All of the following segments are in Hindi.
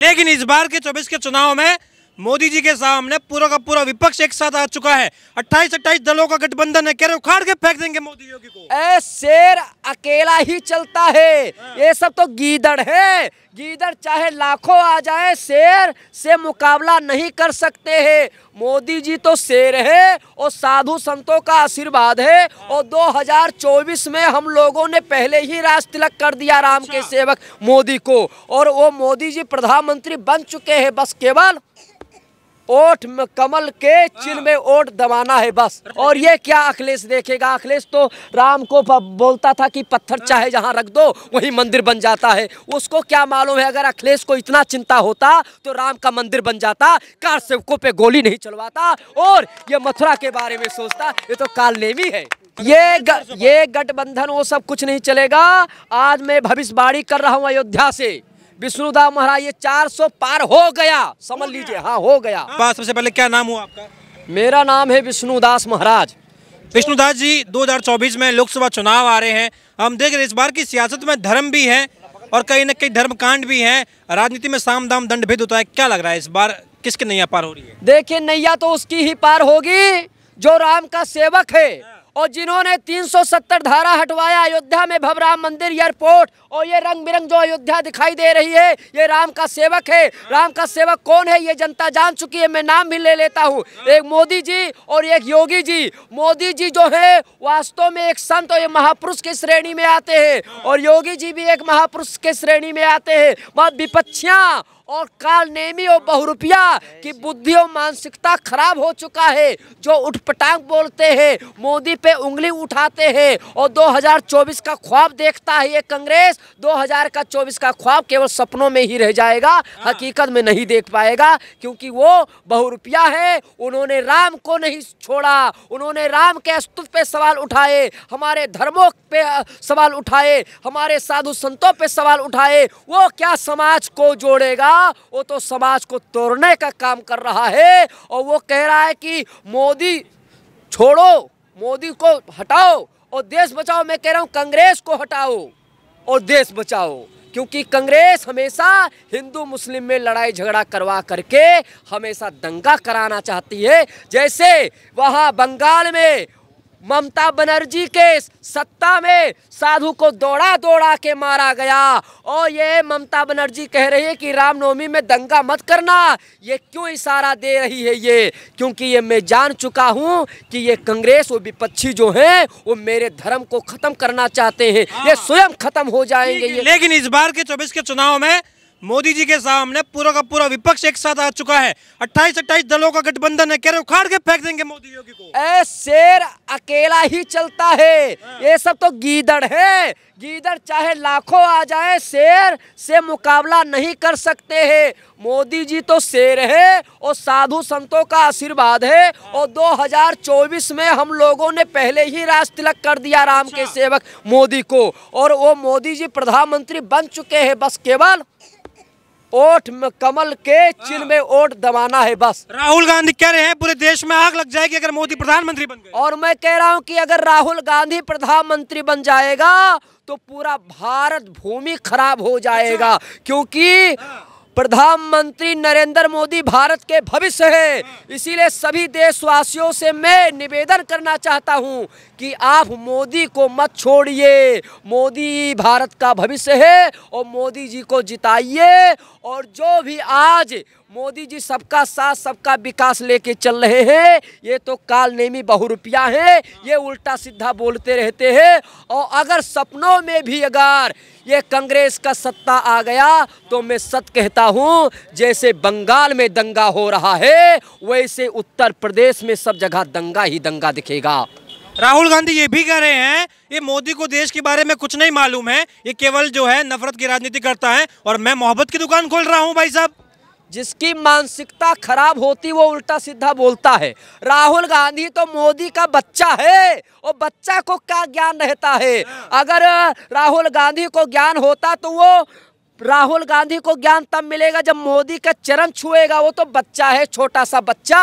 लेकिन इस बार के 24 के चुनाव में मोदी जी के सामने पूरा का पूरा विपक्ष एक साथ आ चुका है। 28 दलों का गठबंधन है, कह रहे उखाड़ के फेंक देंगे मोदी योगी को। शेर अकेला ही चलता है, ये सब तो गीदड़ है। गीदड़ चाहे लाखों आ जाए, शेर से मुकाबला नहीं कर सकते हैं। मोदी जी तो शेर है और साधु संतों का आशीर्वाद है। और 2024 में हम लोगों ने पहले ही राज तिलक कर दिया राम के सेवक मोदी को, और वो मोदी जी प्रधानमंत्री बन चुके हैं। बस केवल ओठ में कमल के चिन्ह में ओट दबाना है बस। और ये क्या अखिलेश देखेगा? अखिलेश तो राम को बोलता था कि पत्थर चाहे जहां रख दो वही मंदिर बन जाता है। उसको क्या मालूम है, अगर अखिलेश को इतना चिंता होता तो राम का मंदिर बन जाता, कार सेवकों पे गोली नहीं चलवाता और ये मथुरा के बारे में सोचता। ये तो कालनेमी है। ये गठबंधन वो सब कुछ नहीं चलेगा। आज मैं भविष्यवाणी कर रहा हूँ अयोध्या से, विष्णुदास महाराज ये 400 पार हो गया, समझ लीजिए। हाँ, हो गया। बस सबसे पहले क्या नाम हुआ आपका? मेरा नाम है विष्णुदास महाराज। विष्णुदास जी, 2024 में लोकसभा चुनाव आ रहे हैं। हम देख रहे हैं इस बार की सियासत में धर्म भी है और कहीं न कहीं धर्मकांड भी है। राजनीति में साम दाम दंड भेद होता है। क्या लग रहा है इस बार किसकी नैया पार हो रही है? देखिए, नैया तो उसकी ही पार होगी जो राम का सेवक है और जिन्होंने 370 धारा हटवाया अयोध्या में, भव्य मंदिर, एयरपोर्ट, और ये रंग बिरंग जो अयोध्या दिखाई दे रही है, ये राम का सेवक है। राम का सेवक कौन है ये जनता जान चुकी है। मैं नाम भी ले लेता हूँ, एक मोदी जी और एक योगी जी। मोदी जी जो है वास्तव में एक संत और महापुरुष की श्रेणी में आते हैं, और योगी जी भी एक महापुरुष के श्रेणी में आते हैं। वह विपक्षियां और कालनेमी और बहुरूपिया की बुद्धि और मानसिकता खराब हो चुका है, जो उठपटांग बोलते हैं, मोदी पे उंगली उठाते हैं और 2024 का ख्वाब देखता है ये कांग्रेस। 2024 का ख्वाब केवल सपनों में ही रह जाएगा, हकीकत में नहीं देख पाएगा, क्योंकि वो बहुरूपिया है। उन्होंने राम को नहीं छोड़ा, उन्होंने राम के अस्तित्व पे सवाल उठाए, हमारे धर्मों पे सवाल उठाए, हमारे साधु संतों पे सवाल उठाए। वो क्या समाज को जोड़ेगा? वो तो समाज को तोड़ने का काम कर रहा है। और वो कह रहा है कि मोदी छोड़ो, मोदी को हटाओ और देश बचाओ। मैं कह रहा हूं कांग्रेस को हटाओ और देश बचाओ, क्योंकि कांग्रेस हमेशा हिंदू मुस्लिम में लड़ाई झगड़ा करवा करके हमेशा दंगा कराना चाहती है। जैसे वहां बंगाल में ममता बनर्जी के सत्ता में साधु को दौड़ा दौड़ा के मारा गया, और ये ममता बनर्जी कह रही है कि रामनवमी में दंगा मत करना। ये क्यों इशारा दे रही है ये? क्योंकि ये मैं जान चुका हूँ कि ये कांग्रेस और विपक्षी जो हैं वो मेरे धर्म को खत्म करना चाहते हैं। ये स्वयं खत्म हो जाएंगे ये। लेकिन इस बार के 24 के चुनाव में मोदी जी के सामने पूरा का पूरा विपक्ष एक साथ आ चुका है। 28 दलों का गठबंधन है, कह रहे उखाड़ के फेंक देंगे मोदी योगी को। शेर अकेला ही चलता है, ये सब तो गीदड़ है। गीदड़ चाहे लाखों आ जाए, शेर से मुकाबला नहीं कर सकते हैं। मोदी जी तो शेर है और साधु संतों का आशीर्वाद है। और 2024 में हम लोगों ने पहले ही राज तिलक कर दिया राम के सेवक मोदी को, और वो मोदी जी प्रधानमंत्री बन चुके हैं। बस केवल ओठ में कमल के चिन्ह में ओट दबाना है बस। राहुल गांधी कह रहे हैं पूरे देश में आग लग जाएगी अगर मोदी प्रधानमंत्री बन गए। और मैं कह रहा हूं कि अगर राहुल गांधी प्रधानमंत्री बन जाएगा तो पूरा भारत भूमि खराब हो जाएगा, क्योंकि प्रधानमंत्री नरेंद्र मोदी भारत के भविष्य है। इसीलिए सभी देशवासियों से मैं निवेदन करना चाहता हूं कि आप मोदी को मत छोड़िए। मोदी भारत का भविष्य है और मोदी जी को जिताइए। और जो भी आज मोदी जी सबका साथ सबका विकास लेके चल रहे हैं, ये तो कालनेमी बहुरूपिया हैं। ये उल्टा सीधा बोलते रहते हैं। और अगर सपनों में भी अगर ये कांग्रेस का सत्ता आ गया तो मैं सच कहता हूँ, जैसे बंगाल में दंगा हो रहा है वैसे उत्तर प्रदेश में सब जगह दंगा ही दंगा दिखेगा। राहुल गांधी ये भी कह रहे हैं ये मोदी को देश के बारे में कुछ नहीं मालूम है, ये केवल जो है नफरत की राजनीति करता है और मैं मोहब्बत की दुकान खोल रहा हूँ। भाई साहब, जिसकी मानसिकता खराब होती वो उल्टा सीधा बोलता है। राहुल गांधी तो मोदी का बच्चा है और बच्चा को क्या ज्ञान रहता है। अगर राहुल गांधी को ज्ञान होता तो वो राहुल गांधी को ज्ञान तब मिलेगा जब मोदी का चरण छुएगा। वो तो बच्चा है, छोटा सा बच्चा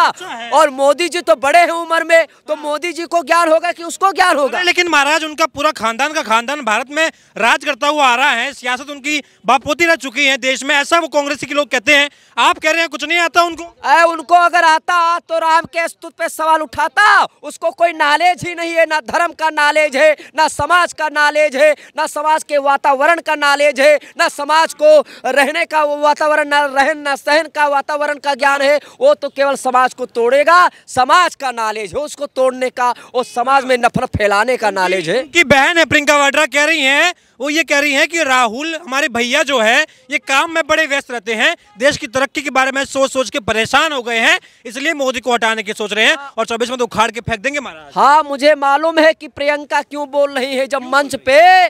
और मोदी जी तो बड़े हैं उम्र में, तो मोदी जी को ज्ञान होगा कि उसको ज्ञान होगा? लेकिन महाराज उनका पूरा खानदान का खानदान भारत में राज करता हुआ आ रहा है, सियासत उनकी बापोती रह चुकी है देश में, ऐसा वो कांग्रेस के लोग कहते हैं। आप कह रहे हैं कुछ नहीं आता उनको? उनको अगर आता तो राम के स्तुति पे सवाल उठाता। उसको कोई नॉलेज ही नहीं है, ना धर्म का नॉलेज है, ना समाज का नॉलेज है, ना समाज के वातावरण का नॉलेज है, ना समाज को रहने का वातावरण, ना रहन ना सहन का वातावरण का ज्ञान है। वो तो केवल समाज को तोड़ेगा, समाज का नॉलेज है उसको तोड़ने का, और समाज में नफरत फैलाने का नॉलेज है। कि बहन है प्रियंका वाड्रा कह रही हैं, वो ये कह रही हैं कि राहुल हमारे भैया जो है ये काम में बड़े व्यस्त रहते हैं, देश की तरक्की के बारे में सोच सोच के परेशान हो गए हैं, इसलिए मोदी को हटाने की सोच रहे हैं और 24 में तो उखाड़ के फेंक देंगे महाराज। हाँ, मुझे मालूम है कि प्रियंका क्यों बोल रही है। जब मंच पे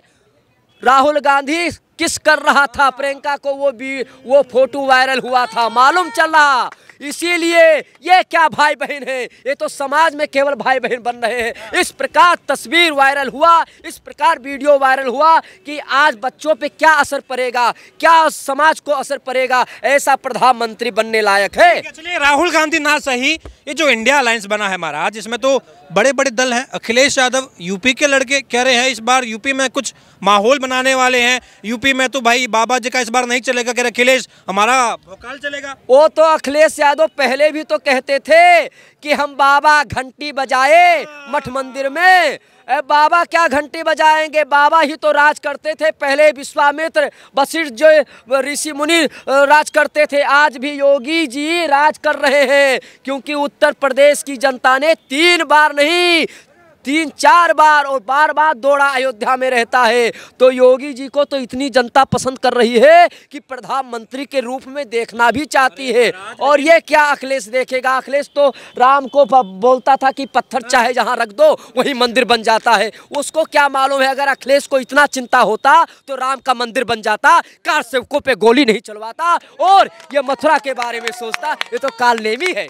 राहुल गांधी किस कर रहा था प्रियंका को, वो फोटो वायरल हुआ था, मालूम चल रहा। इसीलिए ये क्या भाई बहन है, ये तो समाज में केवल भाई बहन बन रहे हैं। इस प्रकार तस्वीर वायरल हुआ, इस प्रकार वीडियो वायरल हुआ कि आज बच्चों पे क्या असर पड़ेगा, क्या समाज को असर पड़ेगा, ऐसा प्रधानमंत्री बनने लायक है। चलिए राहुल गांधी ना सही, ये जो इंडिया अलायंस बना है महाराज, इसमें तो बड़े बड़े दल हैं। अखिलेश यादव यूपी के लड़के कह रहे हैं इस बार यूपी में कुछ माहौल बनाने वाले हैं। यूपी में तो भाई बाबा जी का इस बार नहीं चलेगा, कह रहे अखिलेश हमारा भोकाल चलेगा। वो तो अखिलेश यादव पहले भी तो कहते थे कि हम बाबा घंटी बजाए मठ मंदिर में। बाबा क्या घंटी बजाएंगे, बाबा ही तो राज करते थे। पहले विश्वामित्र वशिष्ठ जो ऋषि मुनि राज करते थे, आज भी योगी जी राज कर रहे हैं, क्योंकि उत्तर प्रदेश की जनता ने 3 बार नहीं 3-4 बार और बार दौड़ा अयोध्या में रहता है। तो योगी जी को तो इतनी जनता पसंद कर रही है कि प्रधानमंत्री के रूप में देखना भी चाहती है। और ये क्या अखिलेश देखेगा? अखिलेश तो राम को बोलता था कि पत्थर चाहे जहां रख दो वही मंदिर बन जाता है। उसको क्या मालूम है, अगर अखिलेश को इतना चिंता होता तो राम का मंदिर बन जाता, कार सेवकों पे गोली नहीं चलवाता और ये मथुरा के बारे में सोचता। ये तो कालनेमी है।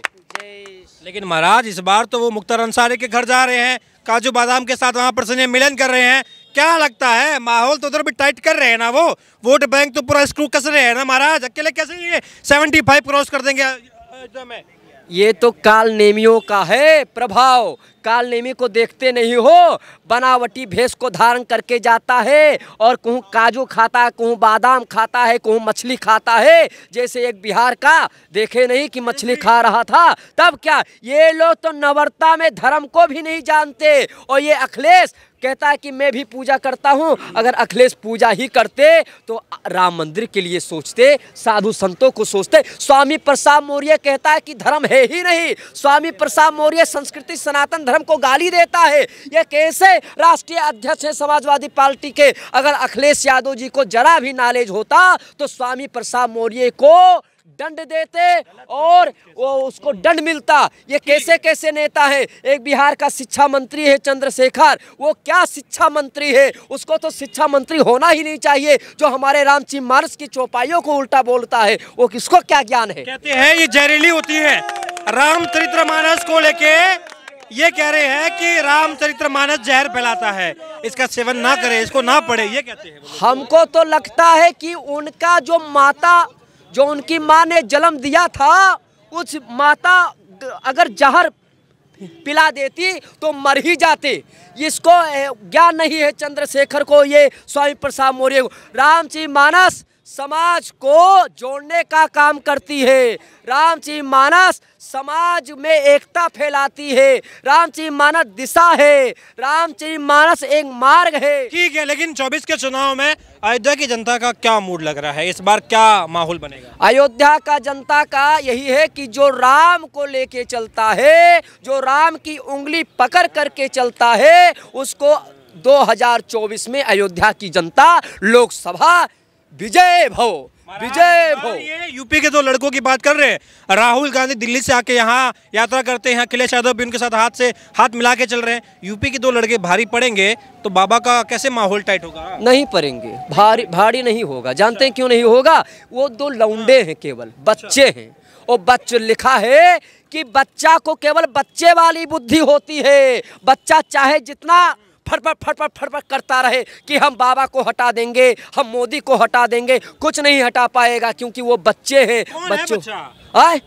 लेकिन महाराज इस बार तो वो मुख्तार अंसारी के घर जा रहे हैं, काजू बादाम के साथ वहां पर स्नेह मिलन कर रहे हैं। क्या लगता है माहौल तो उधर भी टाइट कर रहे हैं ना, वो वोट बैंक तो पूरा स्क्रू कस रहे हैं ना महाराज। अकेले कैसे ये 75 क्रॉस कर देंगे अयोध्या में? ये तो कालनेमियों का है प्रभाव। कालनेमी को देखते नहीं हो, बनावटी भेष को धारण करके जाता है और कहूँ काजू खाता है, कहूँ बादाम खाता है, कहूँ मछली खाता है। जैसे एक बिहार का देखे नहीं कि मछली खा रहा था, तब क्या ये लोग तो नवरता में धर्म को भी नहीं जानते। और ये अखिलेश कहता है कि मैं भी पूजा करता हूँ। अगर अखिलेश पूजा ही करते तो राम मंदिर के लिए सोचते, साधु संतों को सोचते। स्वामी प्रसाद मौर्य कहता है कि धर्म है ही नहीं। स्वामी प्रसाद मौर्य संस्कृति सनातन धर्म को गाली देता है। ये कैसे राष्ट्रीय अध्यक्ष है समाजवादी पार्टी के? अगर अखिलेश यादव जी को जरा भी नॉलेज होता तो स्वामी प्रसाद मौर्य को दंड देते और वो उसको दंड मिलता। ये कैसे कैसे नेता है? एक बिहार का शिक्षा मंत्री है चंद्रशेखर, वो क्या शिक्षा मंत्री है? उसको तो शिक्षा मंत्री होना ही नहीं चाहिए। जो हमारे रामचरितमानस की चौपाइयों को उल्टा बोलता है, वो किसको क्या ज्ञान है? कहते हैं ये जहरीली होती है। रामचरितमानस को लेके ये कह रहे हैं कि रामचरितमानस जहर फैलाता है, इसका सेवन ना करे, इसको ना पढ़े, ये कहते हैं। हमको तो लगता है कि उनका जो उनकी माँ ने जन्म दिया था, उस माता अगर जहर पिला देती तो मर ही जाते। इसको ज्ञान नहीं है चंद्रशेखर को, ये स्वामी प्रसाद मौर्य को। रामचरितमानस समाज को जोड़ने का काम करती है। रामचरितमानस समाज में एकता फैलाती है। रामचरितमानस दिशा है। रामचरितमानस एक मार्ग है। ठीक है, लेकिन 24 के चुनाव में अयोध्या की जनता का क्या मूड लग रहा है? इस बार क्या माहौल बनेगा? अयोध्या का जनता का यही है कि जो राम को लेके चलता है, जो राम की उंगली पकड़ करके चलता है, उसको 2024 में अयोध्या की जनता लोकसभा विजय भव विजय भव। ये यूपी के 2 लड़कों की बात कर रहे हैं। राहुल गांधी दिल्ली से आके यहाँ यात्रा करते हैं, अखिलेश यादव भी उनके साथ हाथ मिला के चल रहे हैं। यूपी के 2 लड़के भारी पड़ेंगे तो बाबा का कैसे माहौल टाइट होगा? नहीं पड़ेंगे, भारी नहीं होगा। जानते हैं क्यों नहीं होगा? वो 2 लौंडे हैं, केवल बच्चे हैं। और बच्चे लिखा है कि बच्चा को केवल बच्चे वाली बुद्धि होती है। बच्चा चाहे जितना फटफट करता रहे कि हम बाबा को हटा देंगे, हम मोदी को हटा देंगे, कुछ नहीं हटा पाएगा क्योंकि वो बच्चे हैं। बच्चों आए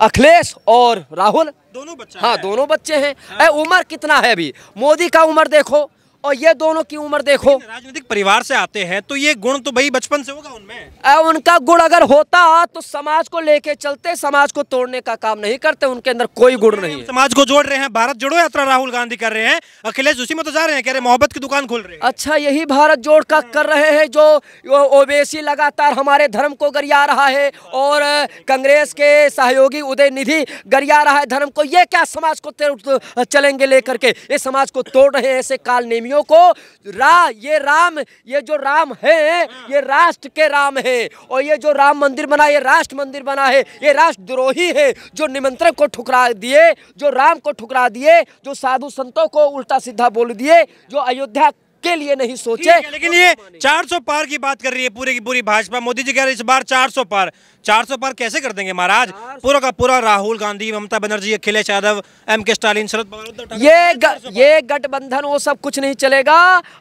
अखिलेश और राहुल दोनों बच्चे, हाँ दोनों बच्चे हैं। उम्र कितना है अभी, मोदी का उम्र देखो और ये दोनों की उम्र देखो। राजनीतिक परिवार से आते हैं तो ये गुण तो भाई बचपन से होगा उनमें। उनका गुण अगर होता तो समाज को लेके चलते, समाज को तोड़ने का काम नहीं करते, उनके अंदर कोई गुण नहीं है। समाज को जोड़ रहे हैं, भारत जोड़ो यात्रा राहुल गांधी कर रहे हैं, अखिलेश उसी में तो जा रहे हैं, कह रहे मोहब्बत की दुकान खोल रहे हैं। अच्छा यही भारत जोड़ का कर रहे हैं जो ओवैसी लगातार हमारे धर्म को गरिया रहा है और कांग्रेस के सहयोगी उदयनिधि गरिया रहा है धर्म को। ये क्या समाज को चलेंगे लेकर के, ये समाज को तोड़ रहे हैं ऐसे काल नेमियों को। ये जो राम है ये राष्ट्र के राम है और ये जो राम मंदिर बना ये राष्ट्र मंदिर बना है। ये राष्ट्रद्रोही है जो निमंत्रण को ठुकरा दिए, जो राम को ठुकरा दिए, जो साधु संतों को उल्टा सीधा बोल दिए, जो अयोध्या के लिए नहीं सोचे। लेकिन ये 400 पार की बात कर रही है पूरी की पूरी भाजपा। मोदी जी कह रहे हैं इस बार 400 पार कैसे कर देंगे महाराज? पूरा का पूरा राहुल गांधी, ममता बनर्जी, अखिलेश यादव, MK स्टालिन, शरद पवार, ये गठबंधन वो सब कुछ नहीं चलेगा।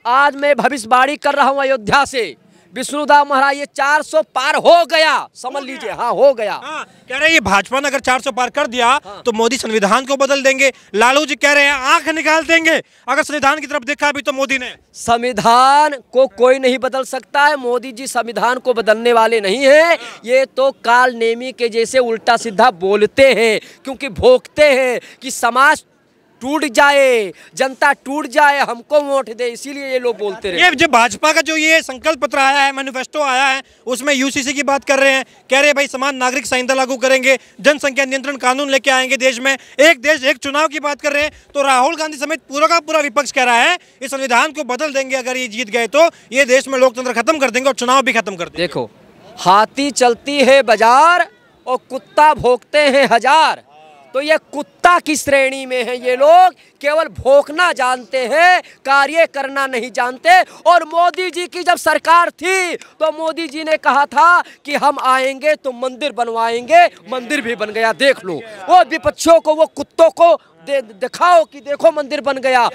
आज मैं भविष्यवाणी कर रहा हूँ अयोध्या से, विष्णुदास महाराज ये 400 पार हो गया, समझ लीजिए। हाँ हो गया। हाँ, कह रहे हैं ये भाजपा ने अगर 400 पार कर दिया तो मोदी संविधान को बदल देंगे। लालू जी कह रहे हैं आंख निकाल देंगे अगर संविधान की तरफ देखा अभी तो मोदी ने। संविधान को कोई नहीं बदल सकता है, मोदी जी संविधान को बदलने वाले नहीं है। ये तो काल नेमी के जैसे उल्टा सीधा बोलते हैं क्योंकि भोगते हैं कि समाज टूट जाए, जनता टूट जाए, हमको वोट दे, इसीलिए ये लोग बोलते रहे। ये जो भाजपा का जो ये संकल्प पत्र आया है, मैनिफेस्टो आया है, उसमें UCC की बात कर रहे हैं, कह रहे हैं भाई समान नागरिक संहिता लागू करेंगे, जनसंख्या नियंत्रण कानून लेके आएंगे देश में, एक देश एक चुनाव की बात कर रहे हैं। तो राहुल गांधी समेत पूरा का पूरा विपक्ष कह रहा है इस संविधान को बदल देंगे, अगर ये जीत गए तो ये देश में लोकतंत्र खत्म कर देंगे और चुनाव भी खत्म कर देंगे। देखो हाथी चलती है बाजार और कुत्ता भौंकते हैं हजार, तो ये कुत्ता की श्रेणी में है। ये लोग केवल भौंकना जानते हैं, कार्य करना नहीं जानते। और मोदी जी की जब सरकार थी तो मोदी जी ने कहा था कि हम आएंगे तो मंदिर बनवाएंगे, मंदिर भी बन गया। देख लो वो विपक्षियों को, वो कुत्तों को दिखाओ कि देखो मंदिर बन गया।